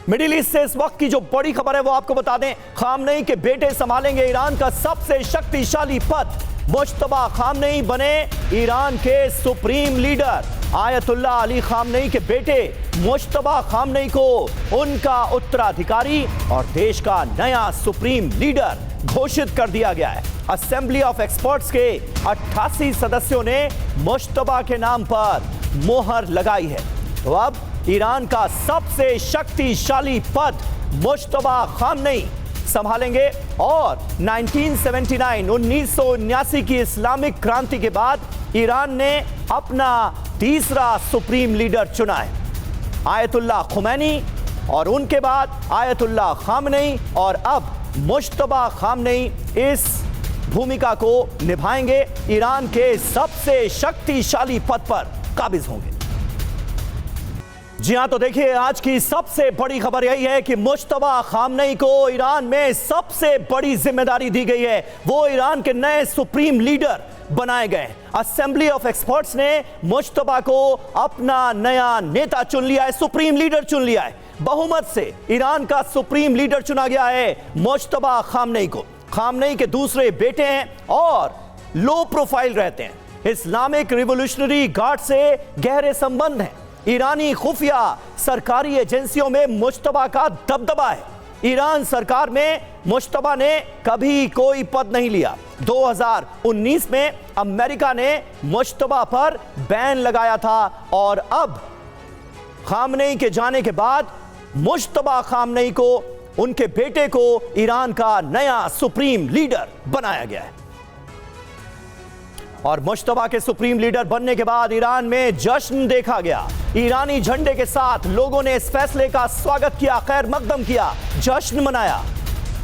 Middle east से इस वक्त की जो बड़ी खबर है वो आपको बता दें, खामनेई के बेटे संभालेंगे ईरान का सबसे शक्तिशाली पद। मुश्तबा खामनेई बने ईरान के supreme leader. Ayatollah Ali Khamenei के बेटे मुश्तबा खामनेई को उनका उत्तराधिकारी और देश का नया सुप्रीम लीडर घोषित कर दिया गया है। असेंबली ऑफ एक्सपर्ट्स के 88 सदस्यों ने मुश्तबा के नाम पर मोहर लगाई है। तो अब ईरान का सबसे शक्तिशाली पद मुश्तबा खामनेई संभालेंगे और 1979 की इस्लामिक क्रांति के बाद ईरान ने अपना तीसरा सुप्रीम लीडर चुना है। आयतुल्ला खुमैनी और उनके बाद आयतुल्ला खामनेई और अब मुश्तबा खामनेई इस भूमिका को निभाएंगे, ईरान के सबसे शक्तिशाली पद पर काबिज होंगे। जी हां, तो देखिए आज की सबसे बड़ी खबर यही है कि मुश्तबा खामनेई को ईरान में सबसे बड़ी जिम्मेदारी दी गई है। वो ईरान के नए सुप्रीम लीडर बनाए गए। असेंबली ऑफ एक्सपर्ट्स ने मुश्तबा को अपना नया नेता चुन लिया है, सुप्रीम लीडर चुन लिया है। बहुमत से ईरान का सुप्रीम लीडर चुना गया है मुश्तबा खामनेई को। खामनेई के दूसरे बेटे हैं और लो प्रोफाइल रहते हैं। इस्लामिक रिवोल्यूशनरी गार्ड से गहरे संबंध हैं। ईरानी खुफिया सरकारी एजेंसियों में मुश्तबा का दबदबा है। ईरान सरकार में मुश्तबा ने कभी कोई पद नहीं लिया। 2019 में अमेरिका ने मुश्तबा पर बैन लगाया था और अब खामनेई के जाने के बाद मुश्तबा खामनेई को, उनके बेटे को ईरान का नया सुप्रीम लीडर बनाया गया है। और मुश्तबा के सुप्रीम लीडर बनने के बाद ईरान में जश्न देखा गया। ईरानी झंडे के साथ लोगों ने इस फैसले का स्वागत किया, खैर मकदम किया, जश्न मनाया।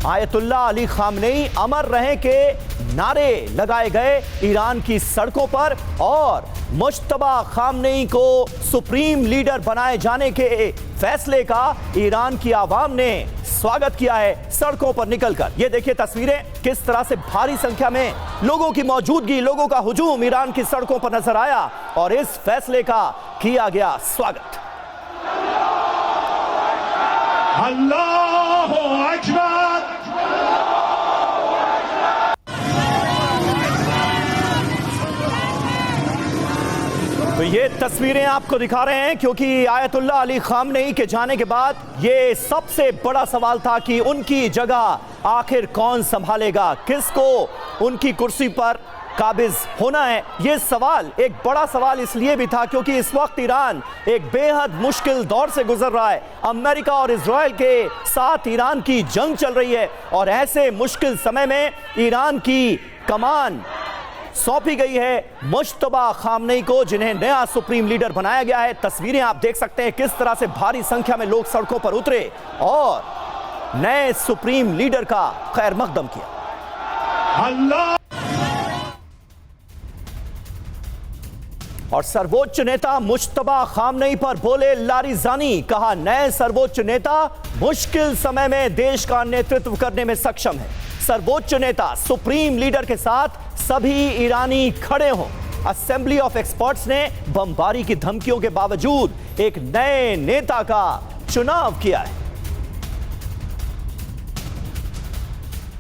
आयतुल्ला अली खामनेई अमर रहे के नारे लगाए गए ईरान की सड़कों पर और मुश्तबा खामनेई को सुप्रीम लीडर बनाए जाने के फैसले का ईरान की आवाम ने स्वागत किया है सड़कों पर निकलकर। ये देखिए तस्वीरें, किस तरह से भारी संख्या में लोगों की मौजूदगी, लोगों का हुजूम ईरान की सड़कों पर नजर आया और इस फैसले का किया गया स्वागत। अल्लाहु अकबर। तो ये तस्वीरें आपको दिखा रहे हैं क्योंकि आयतुल्ला अली खामनेई के जाने के बाद ये सबसे बड़ा सवाल था कि उनकी जगह आखिर कौन संभालेगा, किसको उनकी कुर्सी पर काबिज होना है। ये सवाल एक बड़ा सवाल इसलिए भी था क्योंकि इस वक्त ईरान एक बेहद मुश्किल दौर से गुजर रहा है। अमेरिका और इजराइल के साथ ईरान की जंग चल रही है और ऐसे मुश्किल समय में ईरान की कमान सौंपी गई है मुश्तबा खामनेई को, जिन्हें नया सुप्रीम लीडर बनाया गया है। तस्वीरें आप देख सकते हैं किस तरह से भारी संख्या में लोग सड़कों पर उतरे और नए सुप्रीम लीडर का खैर मकदम किया। अल्लाह। और सर्वोच्च नेता मुश्तबा खामनेई पर बोले लारिजानी, कहा नए सर्वोच्च नेता मुश्किल समय में देश का नेतृत्व करने में सक्षम है। सर्वोच्च नेता सुप्रीम लीडर के साथ सभी ईरानी खड़े हों। असेंबली ऑफ एक्सपर्ट्स ने बमबारी की धमकियों के बावजूद एक नए नेता का चुनाव किया है।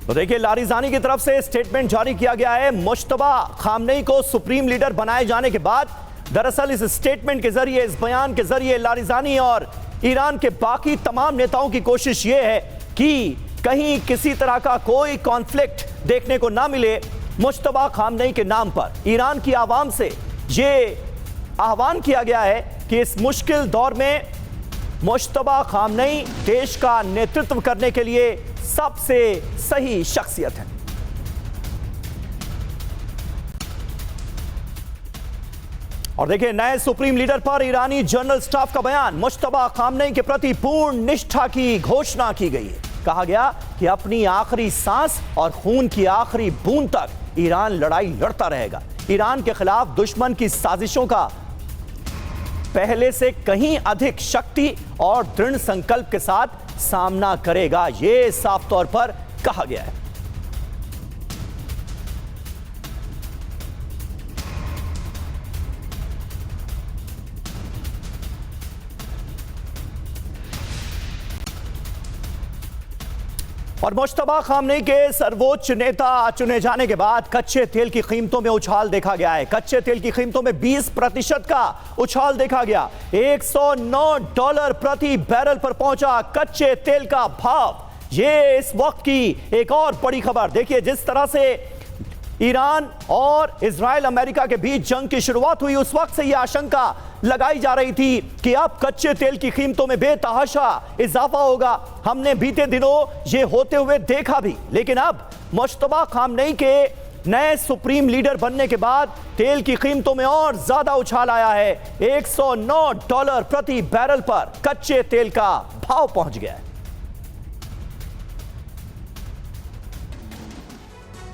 तो देखिए लारिजानी की तरफ से स्टेटमेंट जारी किया गया है। मुश्तबा खामनेई को सुप्रीम लीडर बनाए जाने के बाद दरअसल इस स्टेटमेंट के जरिए, इस बयान के जरिए लारिजानी और ईरान के बाकी तमाम नेताओं की कोशिश यह है कि कहीं किसी तरह का कोई कॉन्फ्लिक्ट देखने को ना मिले मुश्तबा खामनेई के नाम पर। ईरान की आवाम से ये आह्वान किया गया है कि इस मुश्किल दौर में मुश्तबा खामनेई देश का नेतृत्व करने के लिए सबसे सही शख्सियत है। और देखिए नए सुप्रीम लीडर पर ईरानी जनरल स्टाफ का बयान, मुश्तबा खामनेई के प्रति पूर्ण निष्ठा की घोषणा की गई है। कहा गया कि अपनी आखिरी सांस और खून की आखिरी बूंद तक ईरान लड़ाई लड़ता रहेगा। ईरान के खिलाफ दुश्मन की साजिशों का पहले से कहीं अधिक शक्ति और दृढ़ संकल्प के साथ सामना करेगा, यह साफ तौर पर कहा गया है। और मुश्तबा खामनेई के सर्वोच्च नेता चुने जाने के बाद कच्चे तेल की कीमतों में उछाल देखा गया है। कच्चे तेल की कीमतों में 20% का उछाल देखा गया। $109 प्रति बैरल पर पहुंचा कच्चे तेल का भाव। ये इस वक्त की एक और बड़ी खबर। देखिए, जिस तरह से ईरान और इजराइल अमेरिका के बीच जंग की शुरुआत हुई, उस वक्त से यह आशंका लगाई जा रही थी कि अब कच्चे तेल की कीमतों में बेतहाशा इजाफा होगा। हमने बीते दिनों ये होते हुए देखा भी, लेकिन अब मुश्तबा खामनेई के नए सुप्रीम लीडर बनने के बाद तेल की कीमतों में और ज्यादा उछाल आया है। $109 प्रति बैरल पर कच्चे तेल का भाव पहुंच गया है।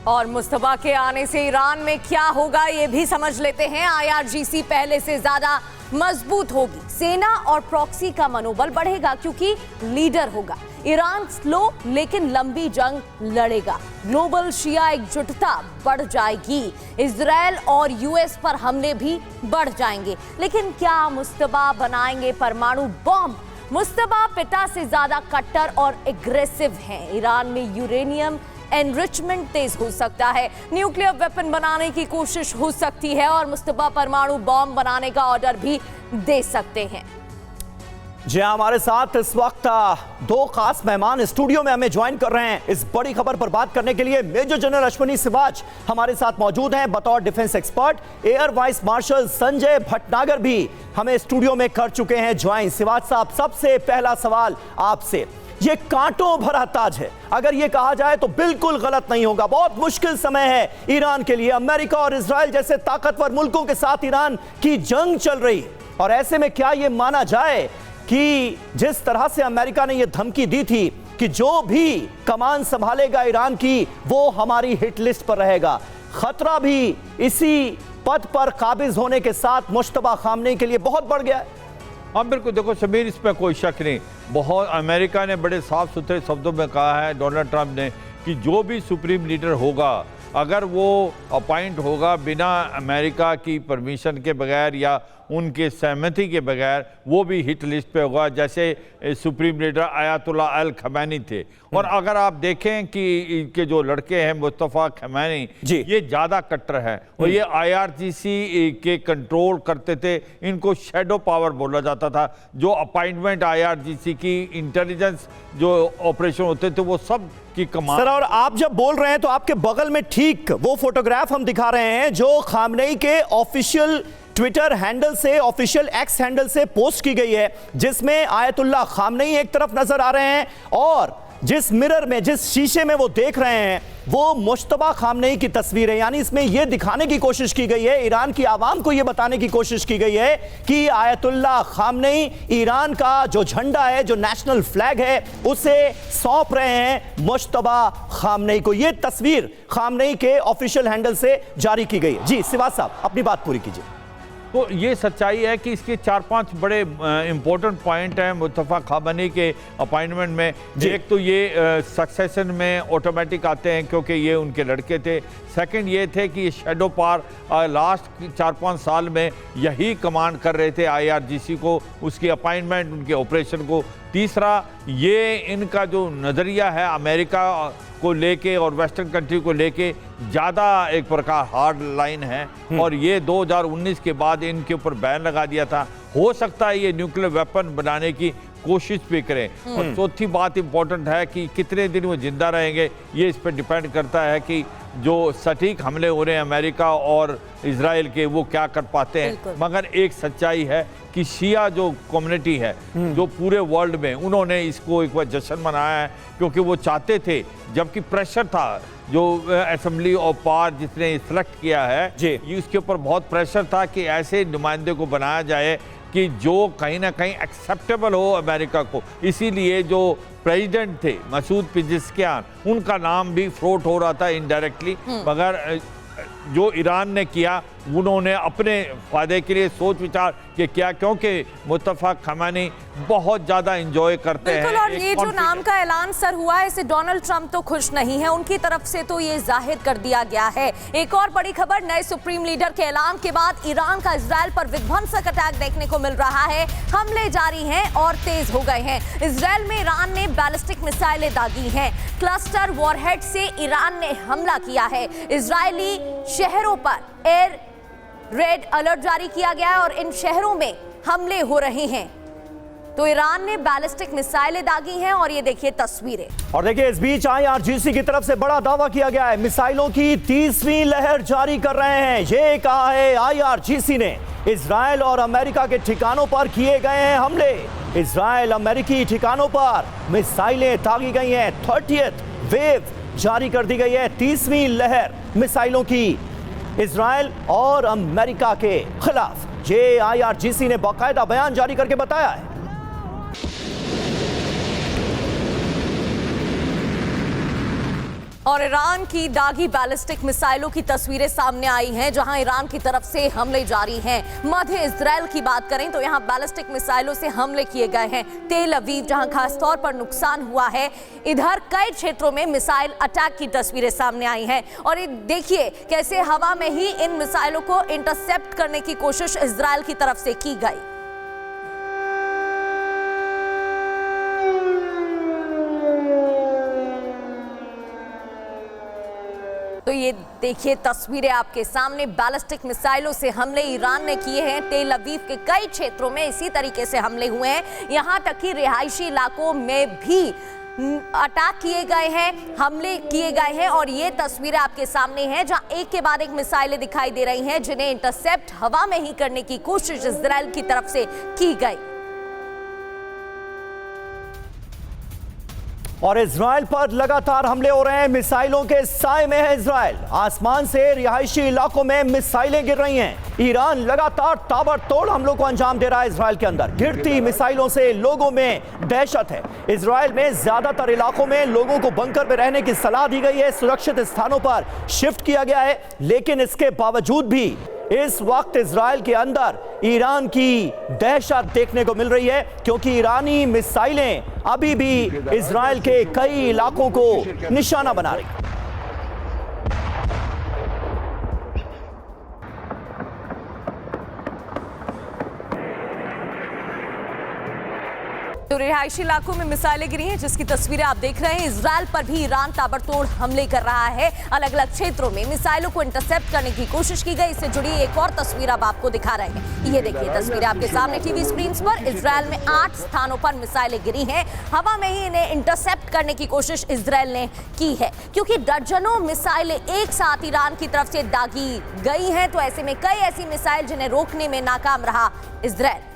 और मुस्तफा के आने से ईरान में क्या होगा ये भी समझ लेते हैं। IRGC पहले से ज्यादा मजबूत होगी, सेना और प्रॉक्सी का मनोबल बढ़ेगा क्योंकि लीडर होगा। ईरान स्लो लेकिन लंबी जंग लड़ेगा। ग्लोबल शिया एकजुटता बढ़ जाएगी। इजराइल और US पर हमले भी बढ़ जाएंगे। लेकिन क्या मुस्तफा बनाएंगे परमाणु बॉम्ब? मुस्तफा पिता से ज्यादा कट्टर और एग्रेसिव हैं। ईरान में यूरेनियम एनरिचमेंट तेज हो सकता है, न्यूक्लियर वेपन बनाने की कोशिश हो सकती है और मुस्तफा परमाणु बॉम्ब बनाने का ऑर्डर भी दे सकते हैं। जी, हमारे साथ इस वक्त दो खास मेहमान स्टूडियो में हमें ज्वाइन कर रहे हैं इस बड़ी खबर पर बात करने के लिए। मेजर जनरल अश्विनी सिवाच हमारे साथ मौजूद हैं बतौर defence expert. Air vice marshal Sanjay Bhatnagar भी हमें स्टूडियो में कर चुके हैं ज्वाइन। सिवाच साहब, सबसे पहला सवाल आपसे, ये कांटों भरा ताज है, अगर ये कहा जाए तो बिल्कुल गलत नहीं होगा। बहुत मुश्किल समय है ईरान के लिए। अमेरिका और इजराइल जैसे ताकतवर मुल्कों के साथ ईरान की जंग चल रही है, और ऐसे में क्या ये माना जाए कि जिस तरह से अमेरिका ने यह धमकी दी थी कि जो भी कमान संभालेगा ईरान की वो हमारी हिट लिस्ट पर रहेगा, खतरा भी इसी पद पर काबिज होने के साथ मुश्तबा खामनेई के लिए बहुत बढ़ गया है? हाँ बिल्कुल, देखो शमीर, इस पर कोई शक नहीं। बहुत अमेरिका ने बड़े साफ सुथरे शब्दों में कहा है, डोनाल्ड ट्रंप ने, कि जो भी सुप्रीम लीडर होगा, अगर वो अपॉइंट होगा बिना अमेरिका की परमिशन के बगैर या उनके सहमति के बगैर, वो भी हिट लिस्ट पे होगा। जैसे सुप्रीम लीडर आयतुल्लाह अल खमैनी थे। और अगर आप देखें कि इनके जो लड़के हैं मुस्तफ़ा खमैनी, ये ज़्यादा कट्टर हैं और ये IRGC के कंट्रोल करते थे। इनको शैडो पावर बोला जाता था। जो अपॉइंटमेंट IRGC की इंटेलिजेंस जो ऑपरेशन होते थे वो सब की कमान। सर, और आप जब बोल रहे हैं तो आपके बगल में ठीक वो फोटोग्राफ हम दिखा रहे हैं जो खामनेई के ऑफिशियल ट्विटर हैंडल से, ऑफिशियल X हैंडल से पोस्ट की गई है, जिसमें आयतुल्लाह खामनेई एक तरफ नजर आ रहे हैं और जिस मिरर में, जिस शीशे में वो देख रहे हैं वो मुश्तबा खामनेई की तस्वीर है। यानी इसमें यह दिखाने की कोशिश की गई है, ईरान की आवाम को यह बताने की कोशिश की गई है कि आयतुल्लाह खामनेई ईरान का जो झंडा है, जो नेशनल फ्लैग है, उसे सौंप रहे हैं मुश्तबा खामनेई को। यह तस्वीर खामनेई के ऑफिशियल हैंडल से जारी की गई है। जी सिवाच साहब, अपनी बात पूरी कीजिए। तो ये सच्चाई है कि इसके 4-5 बड़े इंपॉर्टेंट पॉइंट हैं मुस्तफ़ा खामनेई के अपॉइंटमेंट में। एक तो ये सक्सेशन में ऑटोमेटिक आते हैं क्योंकि ये उनके लड़के थे। सेकंड ये थे कि ये शैडो पावर लास्ट 4-5 साल में यही कमांड कर रहे थे IRGC को, उसकी अपॉइंटमेंट, उनके ऑपरेशन को। तीसरा, ये इनका जो नज़रिया है अमेरिका को लेके और वेस्टर्न कंट्री को लेके ज़्यादा एक प्रकार हार्ड लाइन है और ये 2019 के बाद इनके ऊपर बैन लगा दिया था। हो सकता है ये न्यूक्लियर वेपन बनाने की कोशिश भी करें। और चौथी बात इंपॉर्टेंट है कि कितने दिन वो जिंदा रहेंगे, ये इस पर डिपेंड करता है कि जो सटीक हमले हो रहे हैं अमेरिका और इजराइल के, वो क्या कर पाते हैं। मगर एक सच्चाई है कि शिया जो कम्युनिटी है जो पूरे वर्ल्ड में, उन्होंने इसको एक बार जश्न मनाया है क्योंकि वो चाहते थे, जबकि प्रेशर था जो असेंबली ऑफ पावर जिसने सेलेक्ट किया है, ये उसके ऊपर बहुत प्रेशर था कि ऐसे नुमाइंदे को बनाया जाए कि जो कहीं ना कहीं एक्सेप्टेबल हो अमेरिका को। इसीलिए जो प्रेसिडेंट थे मसूद पिज़ेश्कियान, उनका नाम भी फ्लोट हो रहा था इनडायरेक्टली। मगर जो ईरान ने किया उन्होंने अपने फायदे के लिए सोच विचार के किया, क्योंकि मुस्तफा खमैनी बहुत ज्यादा एंजॉय करते हैं। और ये जो नाम का ऐलान सर हुआ है, इससे डोनाल्ड ट्रंप तो खुश नहीं है, उनकी तरफ से तो ये जाहिर कर दिया गया है। एक और बड़ी खबर, नए सुप्रीम लीडर के ऐलान के बाद ईरान का इजराइल पर विध्वंसक अटैक देखने को मिल रहा है। हमले जारी हैं और तेज हो गए हैं। इजराइल में ईरान ने बैलिस्टिक मिसाइलें दागी हैं। क्लस्टर वॉरहेड से ईरान ने हमला किया है। इजरायली शहरों पर एयर रेड अलर्ट जारी किया गया है और इन शहरों में हमले हो रहे हैं। तो ईरान ने बैलिस्टिक मिसाइलें दागी हैं और ये देखिए तस्वीरें। और देखिए इस बीच IRGC की तरफ से बड़ा दावा किया गया है, मिसाइलों की 30वीं लहर जारी कर रहे हैं। ये कहा है IRGC ने इजराइल और अमेरिका के ठिकानों पर किए गए हैं हमले। इजराइल अमेरिकी ठिकानों पर मिसाइलें दागी गई हैं। 30th वेव जारी कर दी गई है, 30वीं लहर मिसाइलों की इजराइल और अमेरिका के खिलाफ। ये IRGC ने बाकायदा बयान जारी करके बताया है। और ईरान की दागी बैलिस्टिक मिसाइलों की तस्वीरें सामने आई हैं, जहां ईरान की तरफ से हमले जारी हैं। मध्य इजराइल की बात करें तो यहां बैलिस्टिक मिसाइलों से हमले किए गए हैं। तेल अवीव जहां खास तौर पर नुकसान हुआ है, इधर कई क्षेत्रों में मिसाइल अटैक की तस्वीरें सामने आई हैं। और ये देखिए कैसे हवा में ही इन मिसाइलों को इंटरसेप्ट करने की कोशिश इजराइल की तरफ से की गई। तो ये देखिए तस्वीरें आपके सामने, बैलिस्टिक मिसाइलों से हमले ईरान ने किए हैं। तेल अवीव के कई क्षेत्रों में इसी तरीके से हमले हुए हैं। यहां तक कि रिहायशी इलाकों में भी अटैक किए गए हैं, हमले किए गए हैं। और ये तस्वीरें आपके सामने हैं जहां एक के बाद एक मिसाइलें दिखाई दे रही हैं, जिन्हें इंटरसेप्ट हवा में ही करने की कोशिश इजराइल की तरफ से की गई। और इजराइल पर लगातार हमले हो रहे हैं, मिसाइलों के साए में है इजराइल। आसमान से रिहायशी इलाकों में मिसाइलें गिर रही हैं। ईरान लगातार ताबड़तोड़ हमलों को अंजाम दे रहा है इजराइल के अंदर। गिरती मिसाइलों से लोगों में दहशत है। इजराइल में ज्यादातर इलाकों में लोगों को बंकर में रहने की सलाह दी गई है, सुरक्षित स्थानों पर शिफ्ट किया गया है। लेकिन इसके बावजूद भी इस वक्त इजराइल के अंदर ईरान की दहशत देखने को मिल रही है, क्योंकि ईरानी मिसाइलें अभी भी इजराइल के कई इलाकों को निशाना बना रही हैं। तो रिहायशी इलाकों में मिसाइलें गिरी हैं, जिसकी तस्वीरें आप देख रहे हैं। इजराइल पर भी ईरान ताबड़तोड़ हमले कर रहा है। अलग अलग क्षेत्रों में मिसाइलों को इंटरसेप्ट करने की कोशिश की गई। इससे जुड़ी एक और तस्वीर अब आपको दिखा रहे हैं। ये देखिए तस्वीरें आपके सामने टीवी स्क्रीन पर। इजराइल में 8 स्थानों पर मिसाइलें गिरी हैं। हवा में ही इन्हें इंटरसेप्ट करने की कोशिश इजराइल ने की है, क्योंकि दर्जनों मिसाइलें एक साथ ईरान की तरफ से दागी गई हैं। तो ऐसे में कई ऐसी मिसाइल जिन्हें रोकने में नाकाम रहा इजराइल।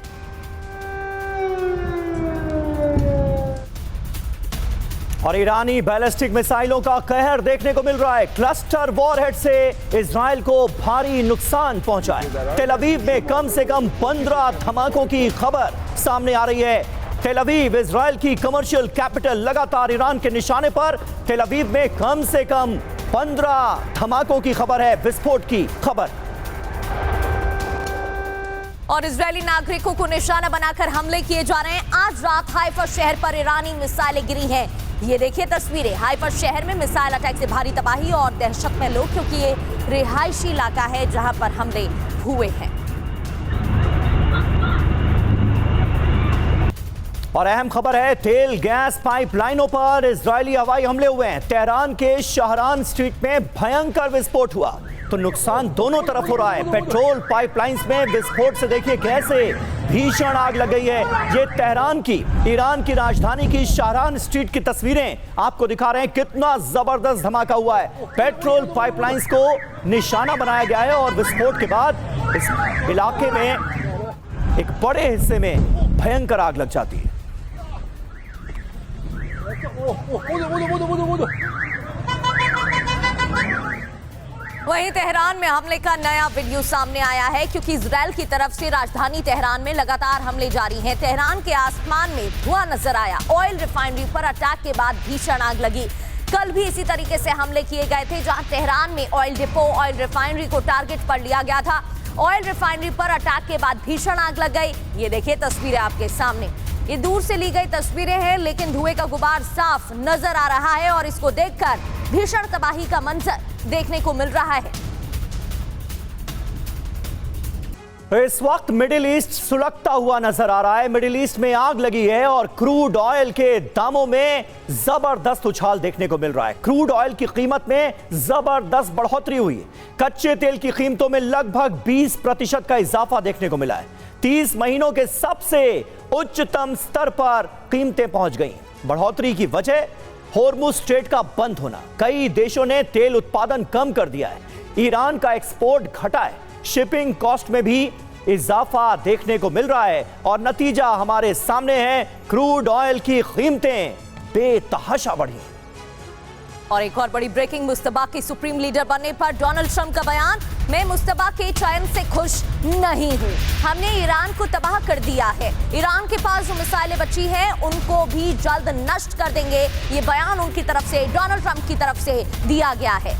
और ईरानी बैलिस्टिक मिसाइलों का कहर देखने को मिल रहा है। क्लस्टर वॉरहेड से इजराइल को भारी नुकसान पहुंचा है। तेल अवीव में कम से कम 15 धमाकों की खबर सामने आ रही है। तेल अवीव इजराइल की कमर्शियल कैपिटल लगातार ईरान के निशाने पर। तेल अवीव में कम से कम 15 धमाकों की खबर है, विस्फोट की खबर। और इजरायली नागरिकों को निशाना बनाकर हमले किए जा रहे हैं। आज रात हाइफा शहर पर ईरानी मिसाइलें गिरी हैं। ये देखिए तस्वीरें। हाइफा शहर में मिसाइल अटैक से भारी तबाही और दहशत में लोग, क्योंकि ये रिहायशी इलाका है जहां पर हमले हुए हैं। और अहम खबर है, तेल गैस पाइपलाइनों पर इजरायली हवाई हमले हुए हैं। तेहरान के शाहरान स्ट्रीट में भयंकर विस्फोट हुआ, तो नुकसान दोनों तरफ हो रहा है। पेट्रोल पाइपलाइंस में विस्फोट से देखिए कैसे भीषण आग लग गई है। ये तेहरान की, ईरान की राजधानी की शाहरान स्ट्रीट की तस्वीरें आपको दिखा रहे हैं। कितना जबरदस्त धमाका हुआ है। पेट्रोल पाइपलाइंस को निशाना बनाया गया है और विस्फोट के बाद इस इलाके में एक बड़े हिस्से में भयंकर आग लग जाती है। वहीं तेहरान में हमले का नया वीडियो सामने आया है, क्योंकि इजराइल की तरफ से राजधानी तेहरान में लगातार हमले जारी हैं। तेहरान के आसमान में धुआं नजर आया। ऑयल रिफाइनरी पर अटैक के बाद भीषण आग लगी। कल भी इसी तरीके से हमले किए गए थे, जहां तेहरान में ऑयल डिपो, ऑयल रिफाइनरी को टारगेट पर लिया गया था। ऑयल रिफाइनरी पर अटैक के बाद भीषण आग लग गई। ये देखिए तस्वीरें आपके सामने, ये दूर से ली गई तस्वीरें हैं, लेकिन धुएं का गुबार साफ नजर आ रहा है और इसको देखकर भीषण तबाही का मंजर देखने को मिल रहा है। इस वक्त मिडिल ईस्ट सुलगता हुआ नजर आ रहा है। मिडिल ईस्ट में आग लगी है और क्रूड ऑयल के दामों में जबरदस्त उछाल देखने को मिल रहा है। क्रूड ऑयल की कीमत में जबरदस्त बढ़ोतरी हुई है। कच्चे तेल की कीमतों में लगभग 20% का इजाफा देखने को मिला है। 30 महीनों के सबसे उच्चतम स्तर पर कीमतें पहुंच गई। बढ़ोतरी की वजह होर्मुज स्ट्रेट का बंद होना। कई देशों ने तेल उत्पादन कम कर दिया है। ईरान का एक्सपोर्ट घटा है। शिपिंग कॉस्ट में भी इजाफा देखने को मिल रहा है और नतीजा हमारे सामने है। क्रूड ऑयल की कीमतें बेतहाशा बढ़ी। और एक और बड़ी ब्रेकिंग, मुस्तबा के सुप्रीम लीडर बनने पर डोनाल्ड ट्रंप का बयान, मैं मुस्तबा के चयन से खुश नहीं हूं। हमने ईरान को तबाह कर दिया है। ईरान के पास जो मिसाइलें बची हैं उनको भी जल्द नष्ट कर देंगे। ये बयान उनकी तरफ से, डोनाल्ड ट्रंप की तरफ से दिया गया है।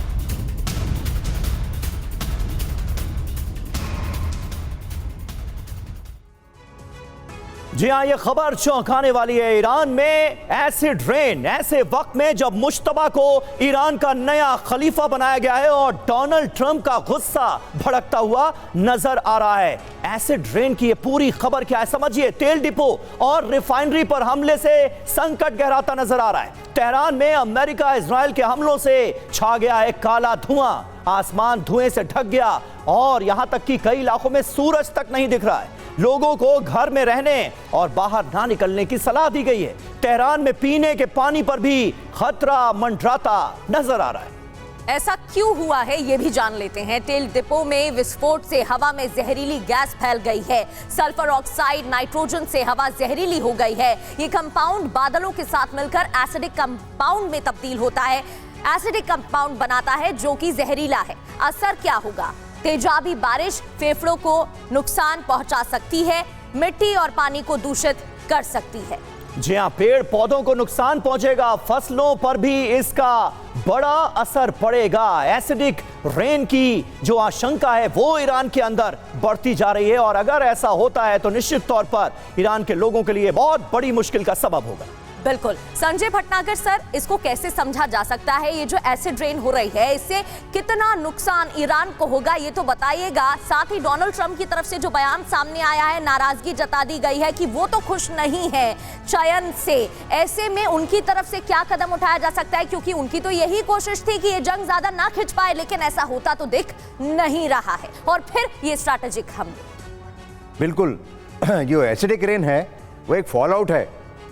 जी हां, यह खबर चौंकाने वाली है। ईरान में एसिड रेन, ऐसे वक्त में जब मुश्तबा को ईरान का नया खलीफा बनाया गया है और डोनाल्ड ट्रंप का गुस्सा भड़कता हुआ नजर आ रहा है। एसिड रेन की यह पूरी खबर क्या है समझिए। तेल डिपो और रिफाइनरी पर हमले से संकट गहराता नजर आ रहा है। तेहरान में अमेरिका इजराइल के हमलों से छा गया है काला धुआं। आसमान धुएं से ढक गया और यहां तक कि कई इलाकों में सूरज तक नहीं दिख रहा है। लोगों को घर में रहने और बाहर ना निकलने की सलाह दी गई है। तेहरान में पीने के पानी पर भी खतरा मंडराता नजर आ रहा है। ऐसा क्यों हुआ है ये भी जान लेते हैं। तेल डिपो में विस्फोट से हवा में जहरीली गैस फैल गई है। सल्फर ऑक्साइड, नाइट्रोजन से हवा जहरीली हो गई है। ये कंपाउंड बादलों के साथ मिलकर एसिडिक कंपाउंड में तब्दील होता है। एसिडिक कंपाउंड बनाता है जो कि जहरीला है। असर क्या होगा? तेजाबी बारिश फेफड़ों को नुकसान पहुंचा सकती है, मिट्टी और पानी को दूषित कर सकती है। जी हां, पेड़ पौधों को नुकसान पहुंचेगा, फसलों पर भी इसका बड़ा असर पड़ेगा। एसिडिक रेन की जो आशंका है वो ईरान के अंदर बढ़ती जा रही है और अगर ऐसा होता है तो निश्चित तौर पर ईरान के लोगों के लिए बहुत बड़ी मुश्किल का सबब होगा। बिल्कुल। संजय भटनागर सर, इसको कैसे समझा जा सकता है? ये जो एसिड रेन हो रही है इससे कितना नुकसान ईरान को होगा ये तो बताइएगा। साथ ही डोनाल्ड ट्रंप की तरफ से जो बयान सामने आया है, नाराजगी जता दी गई है कि वो तो खुश नहीं है चयन से। ऐसे में उनकी तरफ से क्या कदम उठाया जा सकता है? क्योंकि उनकी तो यही कोशिश थी कि ये जंग ज्यादा ना खिंच पाए, लेकिन ऐसा होता तो दिख नहीं रहा है। और फिर ये स्ट्रैटेजिक हमले। बिल्कुल, जो एसिडिक रेन है वो एक फॉल आउट है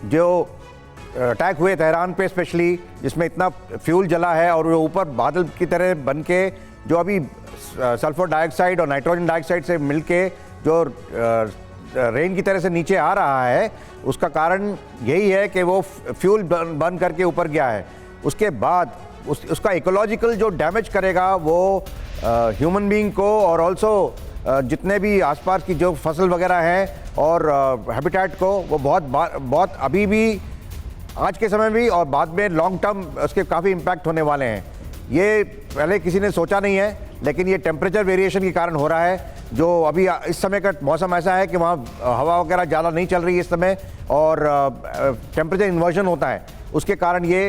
जो अटैक हुए तेहरान पे स्पेशली, जिसमें इतना फ्यूल जला है और वो ऊपर बादल की तरह बन के जो अभी सल्फर डाइऑक्साइड और नाइट्रोजन डाइऑक्साइड से मिलके जो रेन की तरह से नीचे आ रहा है, उसका कारण यही है कि वो फ्यूल बर्न करके ऊपर गया है। उसके बाद उसका इकोलॉजिकल जो डैमेज करेगा वो ह्यूमन बीइंग को और ऑल्सो जितने भी आसपास की जो फसल वगैरह हैं और हैबिटेट को, वो बहुत अभी भी, आज के समय भी और बाद में लॉन्ग टर्म उसके काफ़ी इम्पैक्ट होने वाले हैं। ये पहले किसी ने सोचा नहीं है, लेकिन ये टेम्परेचर वेरिएशन के कारण हो रहा है। जो अभी इस समय का मौसम ऐसा है कि वहाँ हवा वगैरह ज़्यादा नहीं चल रही है इस समय और टेम्परेचर इन्वर्जन होता है, उसके कारण ये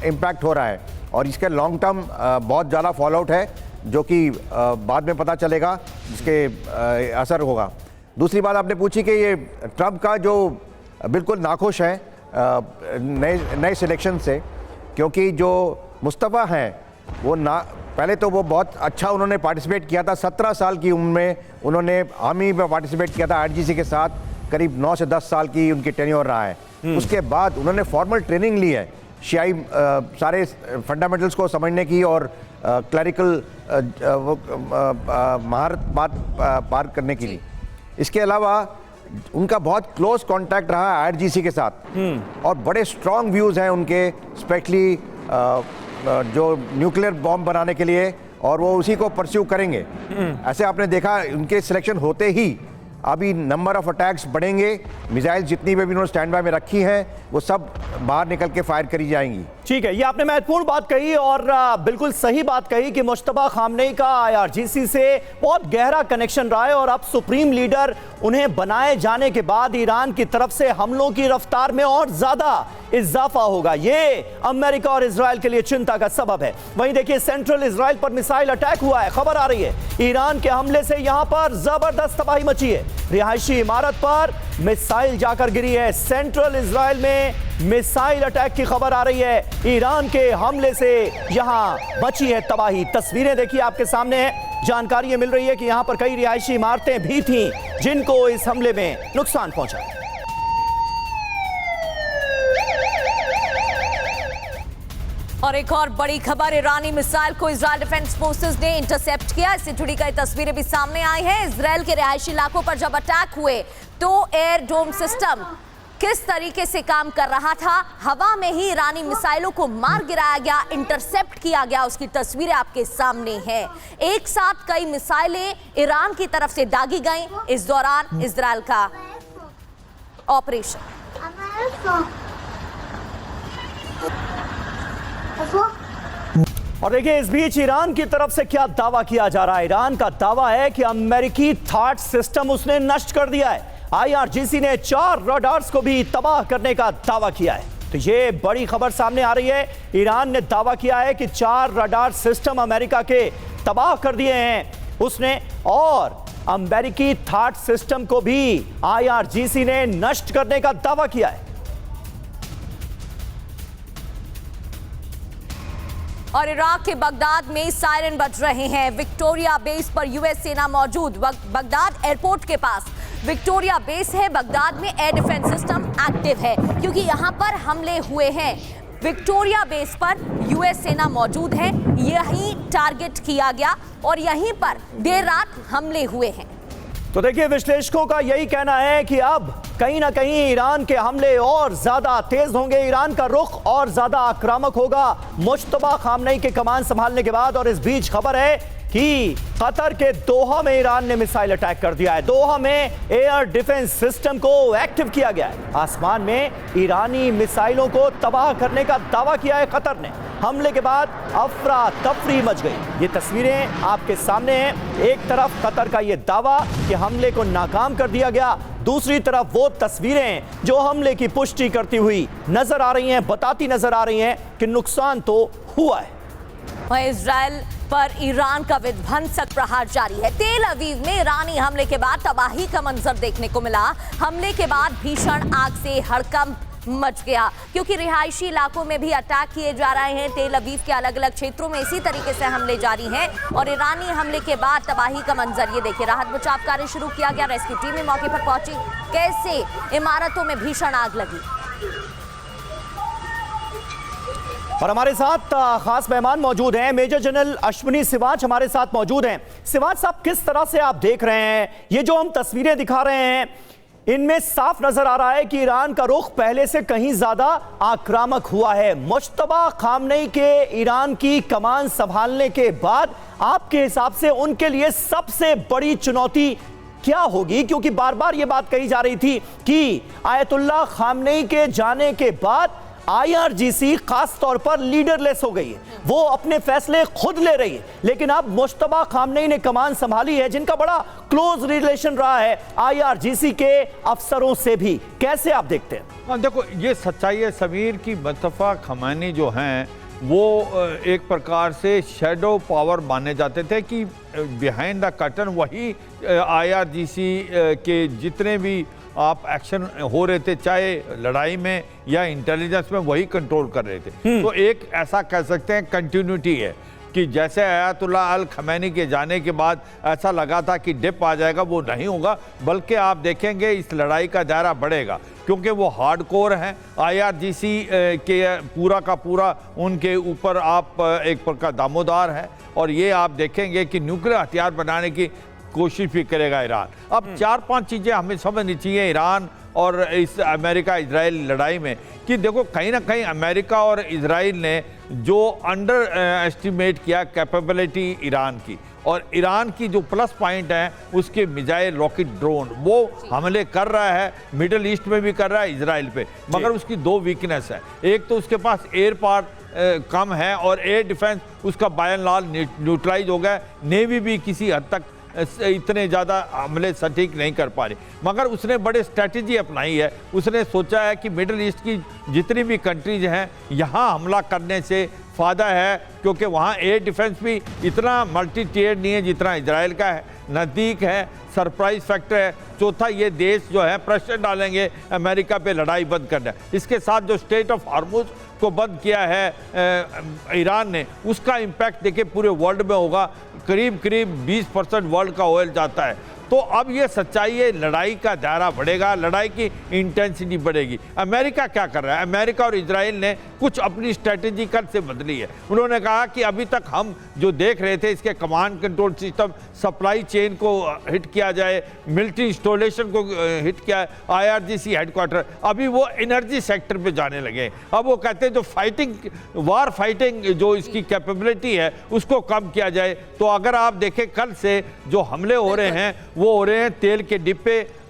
इम्पैक्ट हो रहा है और इसके लॉन्ग टर्म बहुत ज़्यादा फॉल आउट है जो कि बाद में पता चलेगा, जिसके असर होगा। दूसरी बात आपने पूछी कि ये ट्रंप का जो बिल्कुल नाखुश है नए सिलेक्शन से, क्योंकि जो मुस्तफ़ा हैं वो पहले तो वो बहुत अच्छा उन्होंने पार्टिसिपेट किया था। 17 साल की उम्र में उन्होंने आर्मी में पार्टिसिपेट किया था आईआरजीसी के साथ। करीब 9 से 10 साल की उनकी टेन्योर रहा है। उसके बाद उन्होंने फॉर्मल ट्रेनिंग ली है शियाई सारे फंडामेंटल्स को समझने की और क्लरिकल महारत पार करने के लिए। इसके अलावा उनका बहुत क्लोज कांटेक्ट रहा आईआरजीसी के साथ और बड़े स्ट्रॉन्ग व्यूज़ हैं उनके, स्पेशली जो न्यूक्लियर बॉम्ब बनाने के लिए, और वो उसी को परस्यू करेंगे। ऐसे आपने देखा उनके सिलेक्शन होते ही अभी नंबर ऑफ अटैक्स बढ़ेंगे। मिसाइल जितनी भी उन्होंने स्टैंड बाय में रखी हैं वो सब बाहर निकल के फायर करी जाएंगी। ठीक है, ये आपने महत्वपूर्ण बात कही और बिल्कुल सही बात कही कि मुश्तबा खामनेई का IRGC से बहुत गहरा कनेक्शन रहा है और अब सुप्रीम लीडर उन्हें बनाए जाने के बाद ईरान की तरफ से हमलों की रफ्तार में और ज्यादा इजाफा होगा। ये अमेरिका और इजराइल के लिए चिंता का सबब है। वहीं देखिए, सेंट्रल इजराइल पर मिसाइल अटैक हुआ है, खबर आ रही है ईरान के हमले से यहां पर जबरदस्त तबाही मची है। रिहायशी इमारत पर मिसाइल जाकर गिरी है। सेंट्रल इजराइल में मिसाइल अटैक की खबर आ रही है। ईरान के हमले से यहां मची है तबाही। तस्वीरें देखिए आपके सामने है। जानकारी ये मिल रही है कि यहां पर कई रिहायशी इमारतें भी थीं जिनको इस हमले में नुकसान पहुंचा। और एक और बड़ी खबर, ईरानी मिसाइल को इजरायल डिफेंस फोर्सेस ने इंटरसेप्ट किया। इससे जुड़ी कई तस्वीरें भी सामने आई हैं। इजरायल के रिहायशी इलाकों पर जब अटैक हुए तो एयर डोम सिस्टम किस तरीके से काम कर रहा था, हवा में ही ईरानी मिसाइलों को मार गिराया गया, इंटरसेप्ट किया गया, उसकी तस्वीरें आपके सामने हैं। एक साथ कई मिसाइलें ईरान की तरफ से दागी गईं इस दौरान इजरायल का ऑपरेशन। और देखिए, इस बीच ईरान की तरफ से क्या दावा किया जा रहा है। ईरान का दावा है कि अमेरिकी थाट सिस्टम उसने नष्ट कर दिया है। IRGC ने 4 रडार्स को भी तबाह करने का दावा किया है। तो ये बड़ी खबर सामने आ रही है। ईरान ने दावा किया है कि 4 रडार सिस्टम अमेरिका के तबाह कर दिए हैं उसने, और अमेरिकी थाट सिस्टम को भी IRGC ने नष्ट करने का दावा किया है। और इराक के बगदाद में सायरन बज रहे हैं। विक्टोरिया बेस पर यूएस सेना मौजूद। बगदाद एयरपोर्ट के पास विक्टोरिया बेस है। बगदाद में एयर डिफेंस सिस्टम एक्टिव है क्योंकि यहां पर हमले हुए हैं। विक्टोरिया बेस पर यूएस सेना मौजूद है, यहीं टारगेट किया गया और यहीं पर देर रात हमले हुए हैं। तो देखिए, विश्लेषकों का यही कहना है कि अब कहीं ना कहीं ईरान के हमले और ज्यादा तेज होंगे, ईरान का रुख और ज्यादा आक्रामक होगा मुश्तबा खामनेई के कमान संभालने के बाद। और इस बीच खबर है कि कतर के दोहा में ईरान ने मिसाइल अटैक कर दिया है। दोहा में एयर डिफेंस सिस्टम को एक्टिव किया गया है। आसमान में ईरानी मिसाइलों को तबाह करने का दावा किया है कतर ने। हमले के बाद अफरा तफरी मच गई। ये तस्वीरें आपके सामने हैं। एक तरफ कतर का ये दावा कि हमले को नाकाम कर दिया गया, दूसरी तरफ वो तस्वीरें जो हमले की पुष्टि करती हुई नजर आ रही हैं, बताती नजर आ रही हैं कि नुकसान तो हुआ है। इजराइल पर ईरान का विध्वंसक प्रहार जारी है। तेल अवीव में ईरानी हमले के बाद तबाही का मंजर देखने को मिला। हमले के बाद भीषण आग से हड़कंप मच गया क्योंकि रिहायशी इलाकों में भी अटैक किए जा रहे हैं। तेल अवीव के अलग अलग क्षेत्रों में इसी तरीके से हमले जारी हैं और ईरानी हमले के बाद तबाही का मंजर ये देखिए। राहत बचाव कार्य शुरू किया गया, रेस्क्यू टीमें मौके पर पहुंची। कैसे इमारतों में भीषण आग लगी। और हमारे साथ खास मेहमान मौजूद हैं, मेजर जनरल अश्विनी सिवाच हमारे साथ मौजूद हैं। सिवाच साहब, किस तरह से आप देख रहे हैं ये जो हम तस्वीरें दिखा रहे हैं, इनमें साफ नजर आ रहा है कि ईरान का रुख पहले से कहीं ज्यादा आक्रामक हुआ है। मुश्तबा खामनेई के ईरान की कमान संभालने के बाद आपके हिसाब से उनके लिए सबसे बड़ी चुनौती क्या होगी? क्योंकि बार बार ये बात कही जा रही थी कि आयतुल्लाह खामनेई के जाने के बाद IRGC खास तौर पर लीडरलेस हो गई है, वो अपने फैसले खुद ले रही है। लेकिन अब मुश्तबा खामनेई ने कमान संभाली है, जिनका बड़ा क्लोज रिलेशन रहा है IRGC के अफसरों से भी। कैसे आप देखते हैं? देखो, ये सच्चाई है समीर की मुस्तफा खामनेई जो हैं वो एक प्रकार से शैडो पावर माने जाते थे कि बिहाइंड द कर्टन वही IRGC के जितने भी आप एक्शन हो रहे थे, चाहे लड़ाई में या इंटेलिजेंस में, वही कंट्रोल कर रहे थे। तो एक ऐसा कह सकते हैं कंटिन्यूटी है कि जैसे आयतुल्लाह अल खमैनी के जाने के बाद ऐसा लगा था कि डिप आ जाएगा, वो नहीं होगा, बल्कि आप देखेंगे इस लड़ाई का दायरा बढ़ेगा क्योंकि वो हार्डकोर हैं। IRGC के पूरा का पूरा उनके ऊपर आप एक प्रकार दामोदार है और ये आप देखेंगे कि न्यूक्लियर हथियार बनाने की कोशिश भी करेगा ईरान। अब 4-5 चीज़ें हमें समझनी चाहिए ईरान और इस अमेरिका इजराइल लड़ाई में कि देखो, कहीं ना कहीं अमेरिका और इजराइल ने जो अंडर एस्टिमेट किया कैपेबिलिटी ईरान की, और ईरान की जो प्लस पॉइंट है उसके मिसाइल रॉकेट ड्रोन वो हमले कर रहा है, मिडिल ईस्ट में भी कर रहा है, इजराइल पे। मगर उसकी दो वीकनेस है, एक तो उसके पास एयर पावर कम है और एयर डिफेंस उसका बाय एंड लार्ज न्यूट्रलाइज हो गया। नेवी भी किसी हद तक इतने ज़्यादा हमले सटीक नहीं कर पा रही, मगर उसने बड़े स्ट्रैटेजी अपनाई है। उसने सोचा है कि मिडिल ईस्ट की जितनी भी कंट्रीज हैं यहाँ हमला करने से फ़ायदा है, क्योंकि वहाँ एयर डिफेंस भी इतना मल्टी टियर नहीं है जितना इजराइल का है, नज़दीक है, सरप्राइज फैक्टर है। चौथा, ये देश जो है प्रेशर डालेंगे अमेरिका पे लड़ाई बंद करना। इसके साथ जो स्टेट ऑफ हार्मुज को बंद किया है ईरान ने, उसका इम्पैक्ट देखिए पूरे वर्ल्ड में होगा। करीब 20% वर्ल्ड का ऑयल जाता है। तो अब ये सच्चाई है, लड़ाई का दायरा बढ़ेगा, लड़ाई की इंटेंसिटी बढ़ेगी। अमेरिका क्या कर रहा है? अमेरिका और इजराइल ने कुछ अपनी स्ट्रेटेजी कल से बदली है। उन्होंने कहा कि अभी तक हम जो देख रहे थे इसके command control system, supply chain को हिट किया जाए, मिलिट्री इंस्टॉलेशन को हिट किया, IRGC हेडक्वार्टर, अभी वो एनर्जी सेक्टर पे जाने लगे। अब वो कहते हैं जो फाइटिंग, वार फाइटिंग जो इसकी कैपेबिलिटी है उसको कम किया जाए। तो अगर आप देखें कल से जो हमले हो रहे हैं वो हो रहे हैं तेल के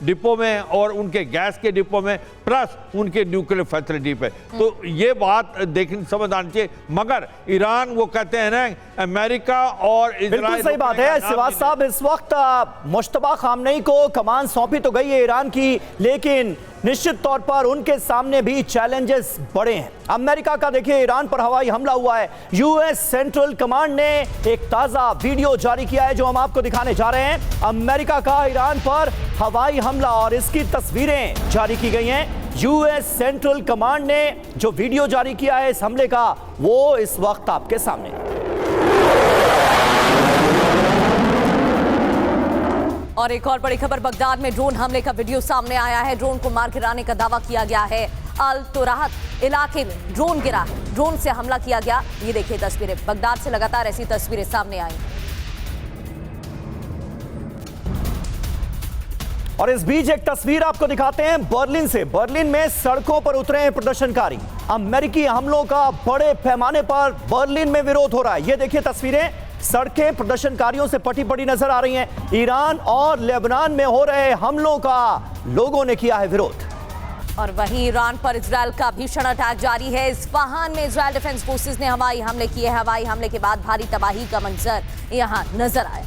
डिपो में और उनके गैस के डिपो में, प्लस उनके न्यूक्लियर फैसिलिटी पे। तो ये बात देखने समझ आनी चाहिए। मगर ईरान, वो कहते हैं ना अमेरिका और इजराइल, बिल्कुल सही बात है सिवाज साहब। इस वक्त मुश्तबा खामनेई को कमान सौंपी तो गई है ईरान की, लेकिन निश्चित तौर पर उनके सामने भी चैलेंजेस बड़े हैं। अमेरिका का देखिए ईरान पर हवाई हमला हुआ है। यूएस सेंट्रल कमांड ने एक ताजा वीडियो जारी किया है जो हम आपको दिखाने जा रहे हैं। अमेरिका का ईरान पर हवाई हमला और इसकी तस्वीरें जारी की गई हैं। यूएस सेंट्रल कमांड ने जो वीडियो जारी किया है इस हमले का, वो इस वक्त आपके सामने। और एक और बड़ी खबर, बगदाद में ड्रोन हमले का वीडियो सामने आया है। ड्रोन को मार गिराने का दावा किया गया है। अल तुराहत इलाके में ड्रोन गिरा, ड्रोन से हमला किया गया। ये देखिए तस्वीरें, बगदाद से लगातार ऐसी तस्वीरें सामने आई। और इस बीच एक तस्वीर आपको दिखाते हैं बर्लिन से। बर्लिन में सड़कों पर उतरे हैं प्रदर्शनकारी। अमेरिकी हमलों का बड़े पैमाने पर बर्लिन में विरोध हो रहा है। ये देखिए तस्वीरें, सड़कें प्रदर्शनकारियों से पटी पड़ी नजर आ रही हैं। ईरान और लेबनान में हो रहे हमलों का लोगों ने किया है विरोध। और वहीं ईरान पर इजराइल का भीषण अटैक जारी है। इस्फहान में इजराइल डिफेंस फोर्सेस ने हवाई हमले किए। हवाई हमले के बाद भारी तबाही का मंजर यहां नजर आया।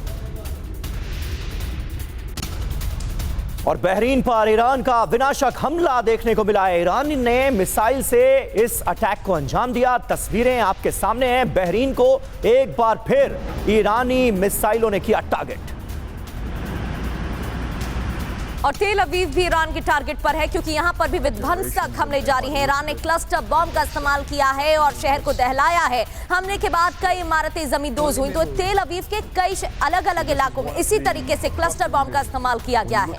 और बहरीन पर ईरान का विनाशक हमला देखने को मिला है। ईरान ने मिसाइल से इस अटैक को अंजाम दिया। तस्वीरें आपके सामने हैं। बहरीन को एक बार फिर ईरानी मिसाइलों ने किया टारगेट। और तेल अवीव भी ईरान के टारगेट पर है, क्योंकि यहां पर भी विध्वंसक हमले जारी हैं। ईरान ने क्लस्टर बॉम्ब का इस्तेमाल किया है और शहर को दहलाया है। हमले के बाद कई इमारतें जमींदोज हुई। तो तेल अवीव के कई अलग अलग इलाकों में इसी तरीके से क्लस्टर बॉम्ब का इस्तेमाल किया गया है।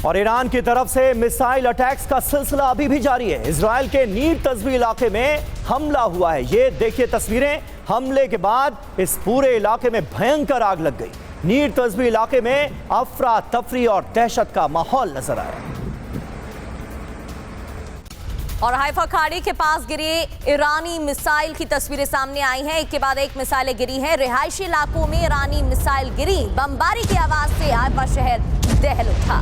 और ईरान की तरफ से मिसाइल अटैक्स का सिलसिला अभी भी जारी है। इजराइल के नीर तजवी इलाके में हमला हुआ है। ये देखिए तस्वीरें, हमले के बाद इस पूरे इलाके में भयंकर आग लग गई। नीर तजवी इलाके में अफरा तफरी और दहशत का माहौल नजर आया। और हाइफा खाड़ी के पास गिरी ईरानी मिसाइल की तस्वीरें सामने आई हैं। एक के बाद एक मिसाइलें गिरी हैं। रिहायशी इलाकों में ईरानी मिसाइल गिरी। बमबारी की आवाज से हाइफा शहर दहल उठा।